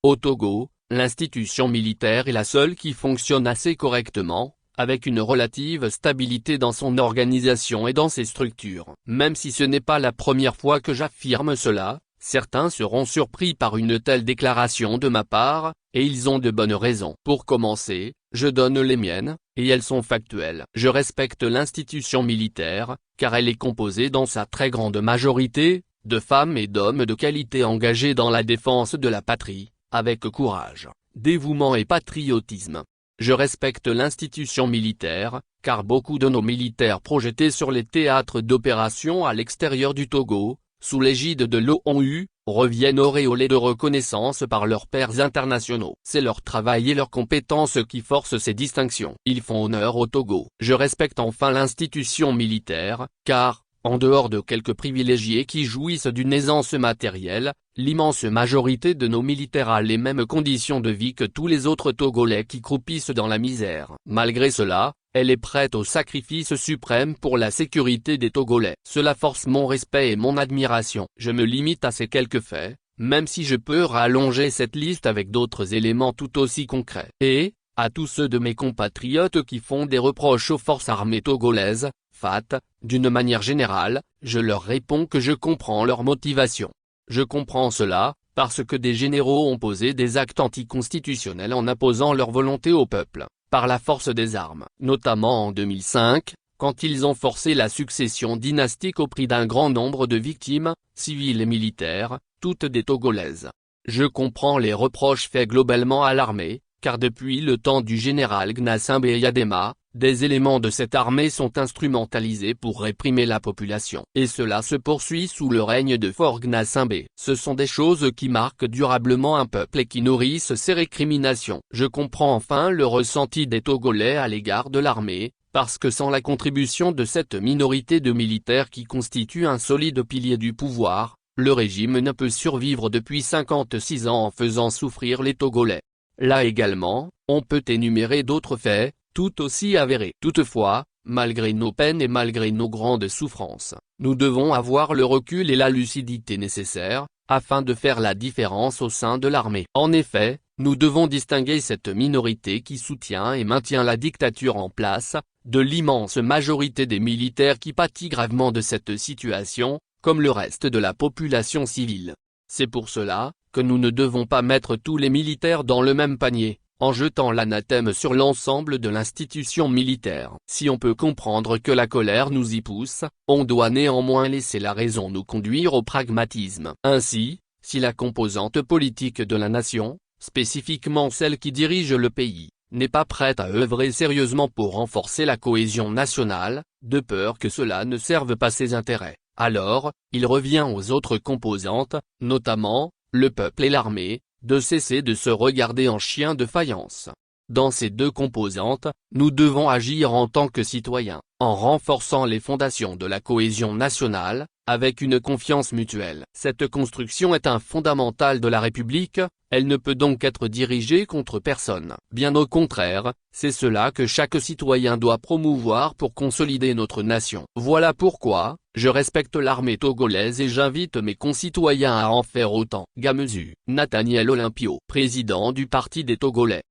Au Togo, l'institution militaire est la seule qui fonctionne assez correctement, avec une relative stabilité dans son organisation et dans ses structures. Même si ce n'est pas la première fois que j'affirme cela, certains seront surpris par une telle déclaration de ma part, et ils ont de bonnes raisons. Pour commencer, je donne les miennes, et elles sont factuelles. Je respecte l'institution militaire, car elle est composée dans sa très grande majorité, de femmes et d'hommes de qualité engagés dans la défense de la patrie, avec courage, dévouement et patriotisme. Je respecte l'institution militaire, car beaucoup de nos militaires projetés sur les théâtres d'opérations à l'extérieur du Togo, sous l'égide de l'ONU, reviennent auréolés de reconnaissance par leurs pairs internationaux. C'est leur travail et leurs compétences qui forcent ces distinctions. Ils font honneur au Togo. Je respecte enfin l'institution militaire, car, en dehors de quelques privilégiés qui jouissent d'une aisance matérielle, l'immense majorité de nos militaires a les mêmes conditions de vie que tous les autres Togolais qui croupissent dans la misère. Malgré cela, elle est prête au sacrifice suprême pour la sécurité des Togolais. Cela force mon respect et mon admiration. Je me limite à ces quelques faits, même si je peux rallonger cette liste avec d'autres éléments tout aussi concrets. Et, à tous ceux de mes compatriotes qui font des reproches aux forces armées togolaises, FAT, d'une manière générale, je leur réponds que je comprends leur motivation. Je comprends cela, parce que des généraux ont posé des actes anticonstitutionnels en imposant leur volonté au peuple, par la force des armes. Notamment en 2005, quand ils ont forcé la succession dynastique au prix d'un grand nombre de victimes, civiles et militaires, toutes des Togolaises. Je comprends les reproches faits globalement à l'armée, car depuis le temps du général Gnassingbé Eyadema, des éléments de cette armée sont instrumentalisés pour réprimer la population. Et cela se poursuit sous le règne de Faure Gnassingbé. Ce sont des choses qui marquent durablement un peuple et qui nourrissent ses récriminations. Je comprends enfin le ressenti des Togolais à l'égard de l'armée, parce que sans la contribution de cette minorité de militaires qui constitue un solide pilier du pouvoir, le régime ne peut survivre depuis 56 ans en faisant souffrir les Togolais. Là également, on peut énumérer d'autres faits, tout aussi avérés. Toutefois, malgré nos peines et malgré nos grandes souffrances, nous devons avoir le recul et la lucidité nécessaires, afin de faire la différence au sein de l'armée. En effet, nous devons distinguer cette minorité qui soutient et maintient la dictature en place, de l'immense majorité des militaires qui pâtit gravement de cette situation, comme le reste de la population civile. C'est pour cela que nous ne devons pas mettre tous les militaires dans le même panier, en jetant l'anathème sur l'ensemble de l'institution militaire. Si on peut comprendre que la colère nous y pousse, on doit néanmoins laisser la raison nous conduire au pragmatisme. Ainsi, si la composante politique de la nation, spécifiquement celle qui dirige le pays, n'est pas prête à œuvrer sérieusement pour renforcer la cohésion nationale, de peur que cela ne serve pas ses intérêts, alors, il revient aux autres composantes, notamment, le peuple et l'armée, de cesser de se regarder en chiens de faïence. Dans ces deux composantes, nous devons agir en tant que citoyens, en renforçant les fondations de la cohésion nationale, avec une confiance mutuelle. Cette construction est un fondamental de la République, elle ne peut donc être dirigée contre personne. Bien au contraire, c'est cela que chaque citoyen doit promouvoir pour consolider notre nation. Voilà pourquoi, je respecte l'armée togolaise et j'invite mes concitoyens à en faire autant. Gamezu, Nathaniel Olympio, président du Parti des Togolais.